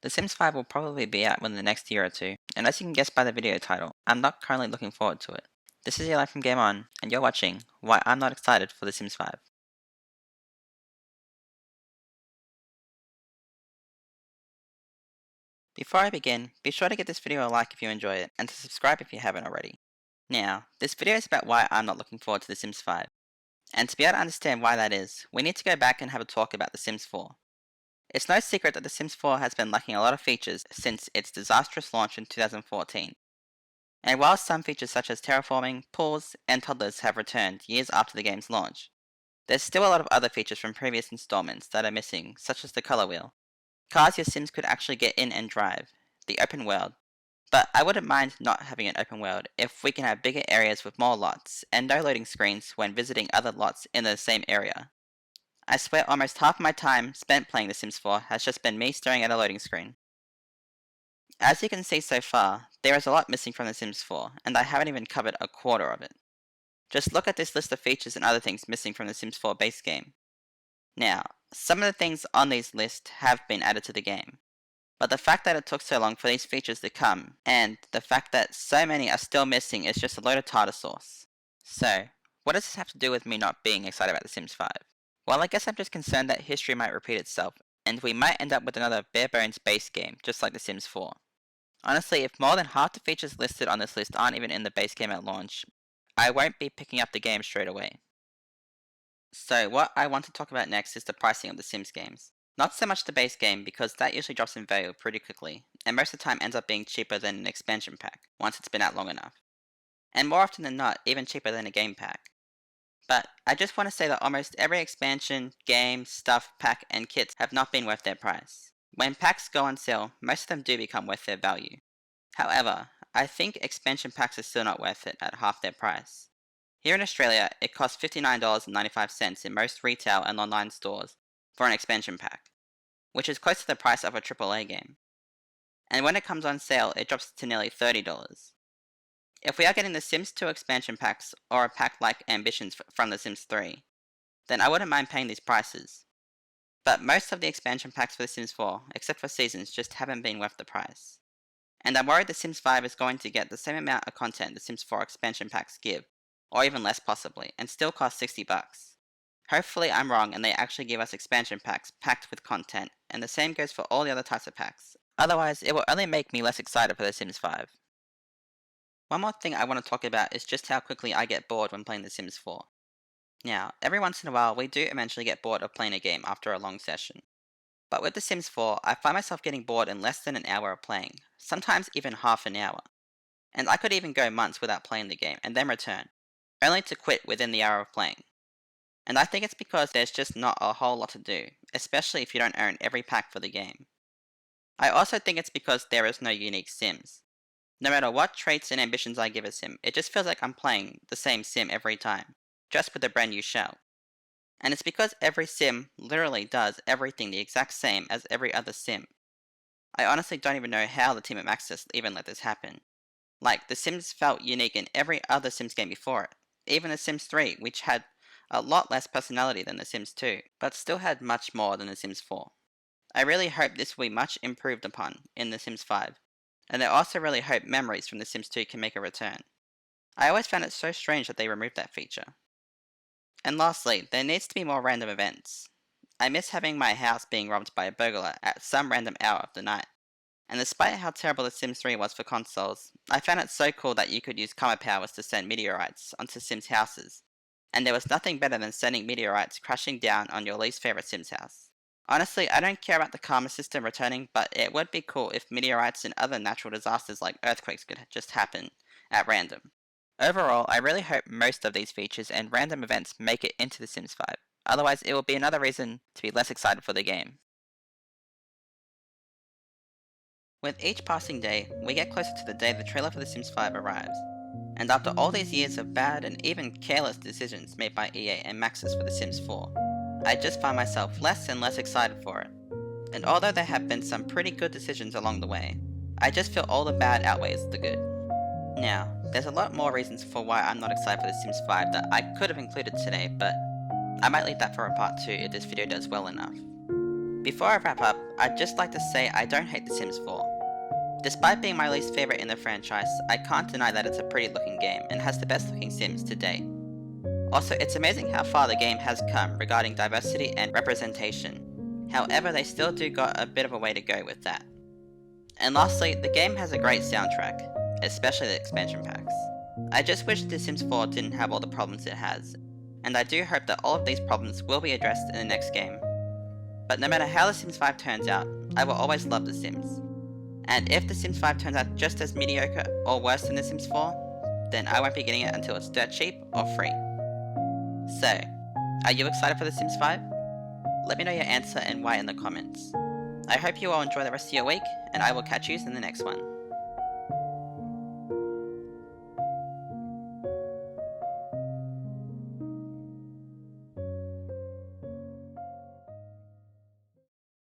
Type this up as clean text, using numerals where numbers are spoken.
The Sims 5 will probably be out within the next year or two, and as you can guess by the video title, I'm not currently looking forward to it. This is Eli from Game On, and you're watching Why I'm Not Excited for The Sims 5. Before I begin, be sure to give this video a like if you enjoy it, and to subscribe if you haven't already. Now, this video is about why I'm not looking forward to The Sims 5. And to be able to understand why that is, we need to go back and have a talk about The Sims 4. It's no secret that The Sims 4 has been lacking a lot of features since its disastrous launch in 2014. And while some features such as terraforming, pools, and toddlers have returned years after the game's launch, there's still a lot of other features from previous installments that are missing, such as the color wheel, cars your Sims could actually get in and drive, the open world. But I wouldn't mind not having an open world if we can have bigger areas with more lots, and no loading screens when visiting other lots in the same area. I swear almost half my time spent playing The Sims 4 has just been me staring at a loading screen. As you can see so far, there is a lot missing from The Sims 4, and I haven't even covered a quarter of it. Just look at this list of features and other things missing from The Sims 4 base game. Now, some of the things on these lists have been added to the game, but the fact that it took so long for these features to come, and the fact that so many are still missing is just a load of tartar sauce. So, what does this have to do with me not being excited about The Sims 5? Well, I guess I'm just concerned that history might repeat itself, and we might end up with another bare bones base game, just like The Sims 4. Honestly, if more than half the features listed on this list aren't even in the base game at launch, I won't be picking up the game straight away. So what I want to talk about next is the pricing of the Sims games. Not so much the base game, because that usually drops in value pretty quickly, and most of the time ends up being cheaper than an expansion pack, once it's been out long enough. And more often than not, even cheaper than a game pack. But I just want to say that almost every expansion, game, stuff, pack, and kits have not been worth their price. When packs go on sale, most of them do become worth their value. However, I think expansion packs are still not worth it at half their price. Here in Australia, it costs $59.95 in most retail and online stores for an expansion pack, which is close to the price of a AAA game. And when it comes on sale, it drops to nearly $30. If we are getting the Sims 2 expansion packs or a pack like Ambitions from The Sims 3, then I wouldn't mind paying these prices. But most of the expansion packs for The Sims 4, except for Seasons, just haven't been worth the price. And I'm worried The Sims 5 is going to get the same amount of content The Sims 4 expansion packs give, or even less possibly, and still cost $60. Hopefully I'm wrong and they actually give us expansion packs packed with content, and the same goes for all the other types of packs. Otherwise, it will only make me less excited for The Sims 5. One more thing I want to talk about is just how quickly I get bored when playing The Sims 4. Now, every once in a while we do eventually get bored of playing a game after a long session. But with The Sims 4, I find myself getting bored in less than an hour of playing, sometimes even half an hour. And I could even go months without playing the game and then return, only to quit within the hour of playing. And I think it's because there's just not a whole lot to do, especially if you don't own every pack for the game. I also think it's because there is no unique Sims. No matter what traits and ambitions I give a Sim, it just feels like I'm playing the same Sim every time, just with a brand new shell. And it's because every Sim literally does everything the exact same as every other Sim. I honestly don't even know how the team at Maxis even let this happen. Like, the Sims felt unique in every other Sims game before it, even The Sims 3, which had a lot less personality than The Sims 2, but still had much more than The Sims 4. I really hope this will be much improved upon in The Sims 5, and I also really hope memories from The Sims 2 can make a return. I always found it so strange that they removed that feature. And lastly, there needs to be more random events. I miss having my house being robbed by a burglar at some random hour of the night. And despite how terrible The Sims 3 was for consoles, I found it so cool that you could use karma powers to send meteorites onto Sims houses. And there was nothing better than sending meteorites crashing down on your least favorite Sims house. Honestly, I don't care about the karma system returning, but it would be cool if meteorites and other natural disasters like earthquakes could just happen at random. Overall, I really hope most of these features and random events make it into The Sims 5, otherwise it will be another reason to be less excited for the game. With each passing day, we get closer to the day the trailer for The Sims 5 arrives. And after all these years of bad and even careless decisions made by EA and Maxis for The Sims 4, I just find myself less and less excited for it. And although there have been some pretty good decisions along the way, I just feel all the bad outweighs the good. Now, there's a lot more reasons for why I'm not excited for The Sims 5 that I could have included today, but I might leave that for a part 2 if this video does well enough. Before I wrap up, I'd just like to say I don't hate The Sims 4. Despite being my least favourite in the franchise, I can't deny that it's a pretty looking game and has the best looking Sims to date. Also, it's amazing how far the game has come regarding diversity and representation. However, they still do got a bit of a way to go with that. And lastly, the game has a great soundtrack, especially the expansion packs. I just wish The Sims 4 didn't have all the problems it has, and I do hope that all of these problems will be addressed in the next game. But no matter how The Sims 5 turns out, I will always love The Sims. And if The Sims 5 turns out just as mediocre or worse than The Sims 4, then I won't be getting it until it's dirt cheap or free. So, are you excited for The Sims 5? Let me know your answer and why in the comments. I hope you all enjoy the rest of your week, and I will catch you in the next one.